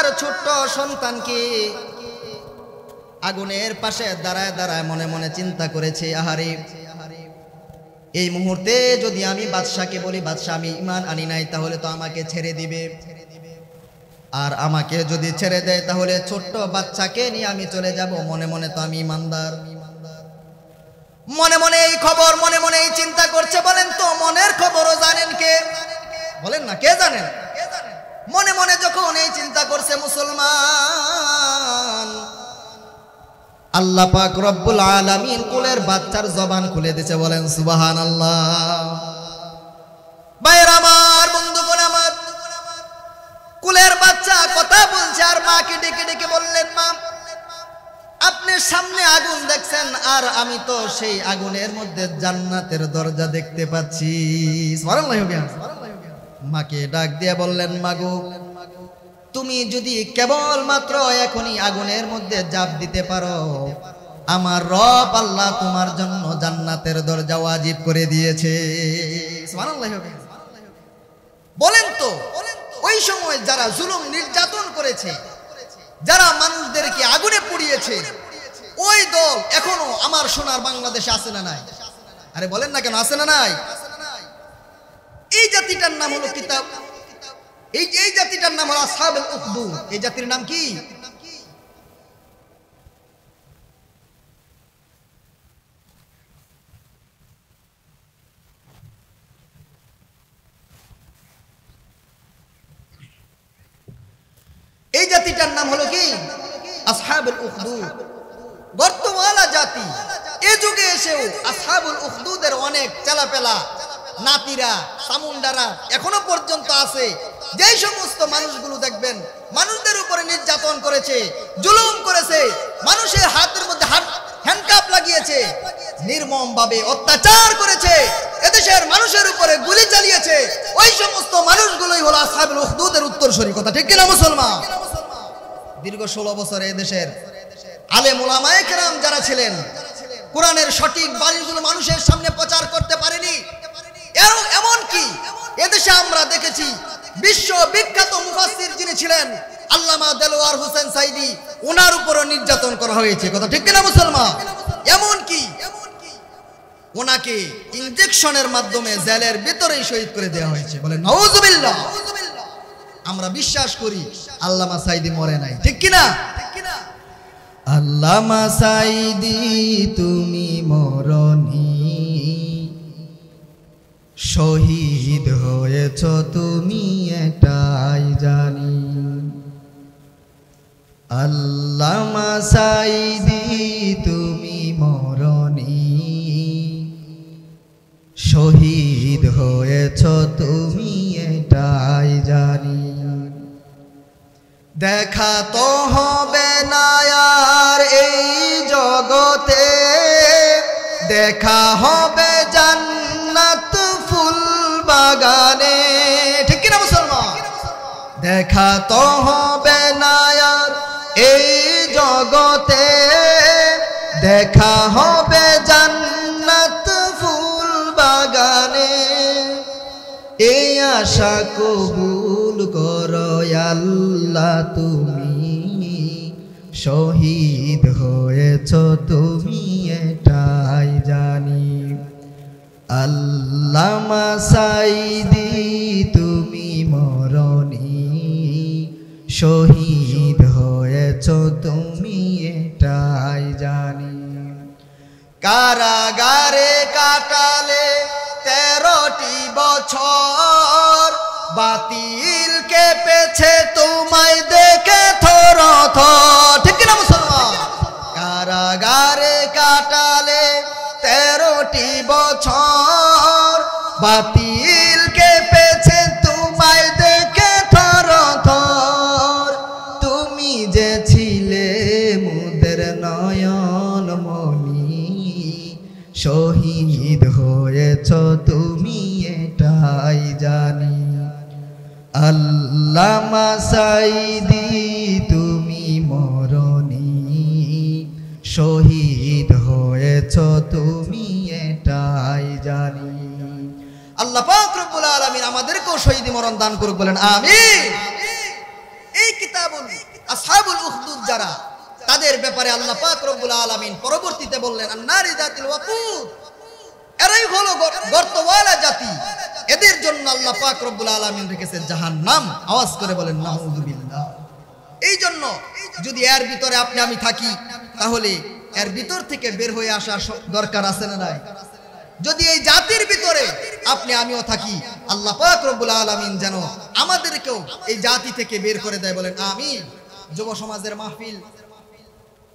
তার ছোট্ট সন্তানকে আগুনের পাশে দাঁড়ায় দাঁড়ায় মনে মনে চিন্তা করেছে, আহারে এই মুহূর্তে যদি আমি বাদশাকে বলি বাদশা আমি ঈমান আনি নাই তাহলে তো আমাকে ছেড়ে দিবে, আর আমাকে যদি ছেড়ে দেয় তাহলে ছোট্ট বাচ্চাকে নিয়ে আমি চলে যাব, মনে মনে তো আমি ঈমানদার। মনে মনে এই খবর মনে মনে এই চিন্তা করছে। বলেন তো মনের খবরও জানেন কে? বলেন না, কে জানেন? মনে মনে যখন এই চিন্তা করছে মুসলমান, আল্লাহ পাক রব্বুল আলামিন কুলের বাচ্চার জবান খুলে দিয়েছে। বলেন সুবহানাল্লাহ। ভাইয়ের আমার, বন্ধুগণ আমার, কুলের বাচ্চা কথা বলছে আর মাকে ডেকে ডেকে বললেন, মা আপনি সামনে আগুন দেখছেন আর আমি তো সেই আগুনের মধ্যে জান্নাতের দরজা দেখতে পাচ্ছি। সুবহানাল্লাহ। মাকে ডাক দিয়ে বললেন, মাগো তুমি যদি কেবল মাত্র এখনই আগুনের মধ্যে ঝাঁপ দিতে পারো, আমার রব আল্লাহ তোমার জন্য জান্নাতের দরজা ওয়াজিব করে দিয়েছে। সুবহানাল্লাহ। বলেন তো ওই সময় যারা জুলুম নির্যাতন করেছে, যারা মানুষদেরকে আগুনে পুড়িয়েছে, ওই দল এখনো আমার সোনার বাংলাদেশে আছে না নাই? আরে বলেন না কেন, আছে না নাই? এই জাতিটার নাম হলো কিতাব, এই জাতিটার নাম হলো আসহাবুল উখদুদ। এই জাতির নাম কি? এই জাতিটার নাম হলো কি? আসহাবুল উখদুদ। গর্তওয়ালা জাতি। এই যুগে এসেও আসহাবুল উখদুদের অনেক চেলাপেলা নাতিরা সামুন্ডারা এখনো পর্যন্ত আছে। যেই সমস্ত মানুষগুলো দেখবেন মানুষদের উপরে নির্যাতন করেছে, জুলুম করেছে, মানুষের হাতের মধ্যে হ্যান্ডকাপ লাগিয়েছে, নির্মম ভাবে অত্যাচার করেছে, এদেশের মানুষের উপরে গুলি চালিয়েছে, ওই সমস্ত মানুষগুলোই হলো আসহাবুল উখদুদের উত্তরসূরি। কথা ঠিক কিনা মুসলমান? দীর্ঘ 16 বছর এদেশের আলেম উলামায়ে কেরাম যারা ছিলেন, কোরআনের সঠিক বাণীগুলো মানুষের সামনে প্রচার করতে পারেনি। এমনকি এদেশে আমরা দেখেছি বিশ্ব বিখ্যাত মুফাসসির যিনি ছিলেন আল্লামা দেলোয়ার হোসেন সাইদি, ওনার উপরও নির্যাতন করা হয়েছে। কথা ঠিক কিনা মুসলমান? এমনকি ওনাকে ইনজেকশনের মাধ্যমে জেলের ভিতরেই শহীদ করে দেওয়া হয়েছে। বলে নাউজুবিল্লাহ। আমরা বিশ্বাস করি আল্লামা সাইদি মরে নাই, ঠিক কিনা? আল্লামা সাইদি তুমি মরনি, শহীদ হয়েছ তুমি এটাই জানি। আল্লামা সাইদি তুমি মরনি, শহীদ হয়েছ তুমি এটাই জানি। দেখা তো হবে না আর এই জগতে, দেখা হবে জান্নাত ফুল বাগানে। ঠিক কিনা মুসলমান? দেখা তো হবে না আর এই জগতে, দেখা হবে জান্নাত ফুল বাগানে। এই আশা কবুল করো আল্লাহ তুমি, শহীদ হয়েছ তুমি এটাই জানি। আল্লামা সাইদি তুমি মরনি, শহীদ হয়েছ তুমি এটাই জানি। কারাগারে কাটালে 13টি বছর, বাতিল কেঁপেছে তোমায় দেখে থর থর। ঠিক কিনা মুসলমান? কারাগারে কাটালে 13টি বছর, বাতিল কেঁপেছে তোমায় দেখে থর থর। তুমি যে ছিলে মুদের নয়ন মনি, শহীদ হয়েছ তুমি এটাই জানি। আল্লামা সাইদি তুমি মরনি, শহীদ হয়েছ তুমি এটাই জানি। আল্লাহ পাক রব্বুল আলামিন আমাদেরকেও শহীদি মরণ দান করুক, বলেন আমিন। এই কিতাব আসহাবুল উখদুদ যারা, তাদের ব্যাপারে আল্লাহ পাক রব্বুল আলামিন পরবর্তীতে বললেন আন-নারি যাতিল ওয়াকুদ, এরাই হলো গর্তওয়ালা জাতি, এদের জন্য আল্লাহ পাক রব্বুল আলামিন রেখেছেন জাহান্নাম। আওয়াজ করে বলেন নাউযুবিল্লাহ। এই জন্য যদি এর ভিতরে আপনি আমি থাকি, তাহলে এর ভিতর থেকে বের হয়ে আসা দরকার আছে না নাই? যদি এই জাতির ভিতরে আপনি আমিও থাকি, আল্লাহ পাক রব্বুল আলামিন যেন আমাদেরকেও এই জাতি থেকে বের করে দেয়, বলেন আমিন। যুব সমাজের মাহফিল,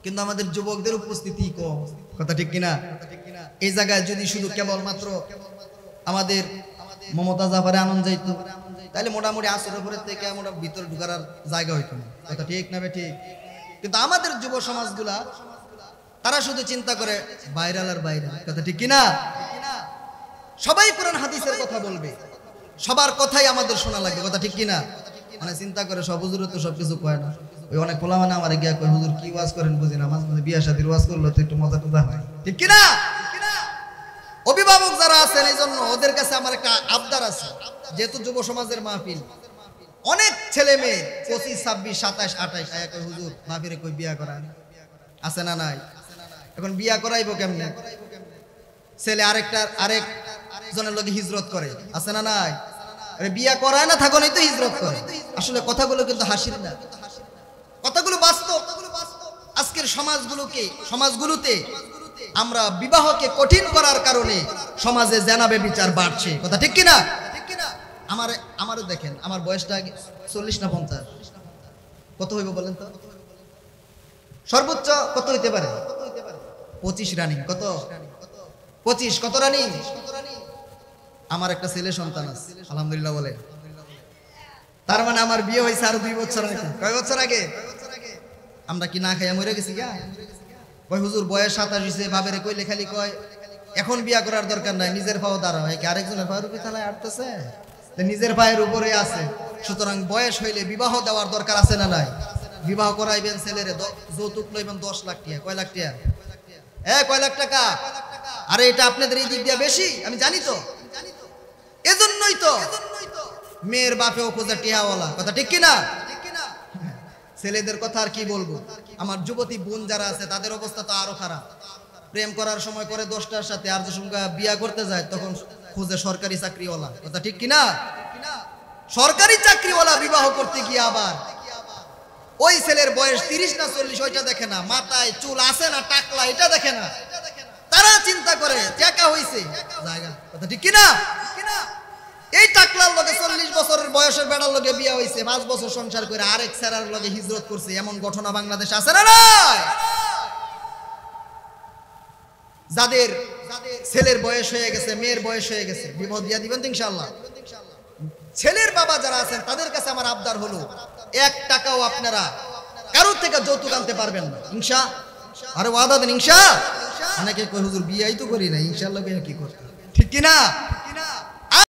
কিন্তু আমাদের যুবকদের উপস্থিতি কম, কথা ঠিক কিনা? এই জায়গায় যদি শুধু কেবলমাত্র আমাদের মমতা জাফারে আনন্দ যাইতো, তাহলে মোটামুটি আসরের পরের থেকে আমরা ভিতরে ঢুকার জায়গা হইতো না, কথা ঠিক না ঠিক? কিন্তু আমাদের যুব সমাজগুলা তারা শুধু চিন্তা করে ভাইরাল আর ভাইরাল, কথা ঠিক কিনা? সবাই কোরআন হাদিসের কথা বলবে, সবার কথাই আমাদের শোনা লাগবে, কথা ঠিক কিনা? মানে চিন্তা করে সব হুজুর তো সবকিছু কয় না। ওই অনেক পোলা মানে আমার গিয়া কয় হুজুর কি ওয়াজ করেন বুঝি না, মাঝে মাঝে বিয়া শাদীর ওয়াজ করলো তো একটু মজা টজা হয়, ঠিক কিনা? অভিভাবক যারা আছেন, এই জন্য ওদের কাছে আমার একটা আবদার আছে, যেহেতু যুব সমাজের মাহফিল, অনেক ছেলে মেয়ে 25, 26, 27, 28 আয়া কয় হুজুর মাহফিলে কই বিয়া করান, আছে না নাই? এখন বিয়া করাইবো কেমনে? ছেলে আরেক জনের লগে হিজরত করে, আছে না নাই? বিয়া করায় না থাকো নাই তো হিজরত করে। আসলে কথাগুলো কিন্তু হাসির না, কথাগুলো বাস্তব। আজকের সমাজগুলোতে আমরা বিবাহকে কঠিন করার কারণে সমাজে জেনাবে বিচার বাড়ছে, কথা ঠিক কিনা? আমারও দেখেন, আমার বয়সটা 40 না 50, কত হইব বলেন তো? সর্বোচ্চ কত হইতে পারে? 25 রানিং। কত? 25। কত রানিং? আমার একটা ছেলে সন্তান আছে, আলহামদুলিল্লাহ বলে। তার মানে আমার বিয়ে হয়েছে আরো 2 বছর আগে। কয় বছর আগে? আমরা কি না খাইয়া মরে গেছি গা? কয় হুজুর বয়স 27 হইছে, বাবেরে কইলে খালি কয় এখন বিয়া করার দরকার নাই, নিজের পাও দাঁড়া। হয় কি আরেকজনের পায়ের উপরে থালায় আটতেছে? নিজের পায়ের উপরে আছে, সুতরাং বয়স হইলে বিবাহ দেওয়ার দরকার আছে না নাই? বিবাহ করাইবেন ছেলেরে, যৌতুক লইবেন 10 লাখ টাকা। কয় লাখ টাকা? কয় লাখ টাকা? আরে এটা আপনাদের এই দিক দিয়ে বেশি, আমি জানি তো। এজন্যই তো মেয়ের বাপে উপজা টিয়াওয়ালা, কথা ঠিক কিনা? ছেলেদের কথা আর কি বলবো, আমার যুবতী বোন যারা আছে তাদের অবস্থা তো আরো খারাপ। প্রেম করার সময় করে 10টার সাথে, আর যখন বিয়া করতে যায় তখন খুঁজে সরকারি চাকরিওয়ালা, কথা ঠিক কিনা? সরকারি চাকরিওয়ালা বিবাহ করতে গিয়ে আবার ওই ছেলের বয়স 30 না 40 ওইটা দেখে না, মাথায় চুল আছে না টাকলা এটা দেখে না, তারা চিন্তা করে টাকা হইছে জায়গা, কথা ঠিক কিনা? এই টাকলার লগে 40 বছরের বয়সের বেড়ার লগে বিয়া হইছে, 5 বছর সংসার করে আরেক ছেলের লগে হিজরত করছে, এমন ঘটনা বাংলাদেশে আছে না নাই? যাদের ছেলের বয়স হয়ে গেছে, মেয়ের বয়স হয়ে গেছে, বিবাহ দিয়া দিবেন তো ইনশাআল্লাহ। ছেলের বাবা যারা আছেন তাদের কাছে আমার আবদার হলো, 1 টাকাও আপনারা কারোর থেকে যৌতুক আনতে পারবেন না, ইনশা। আরে ওয়াদা দেন ইনশা। অনেকে কই হুজুর বিয়াই তো করি না, ইনশাআল্লাহ কি করতে, ঠিক কিনা?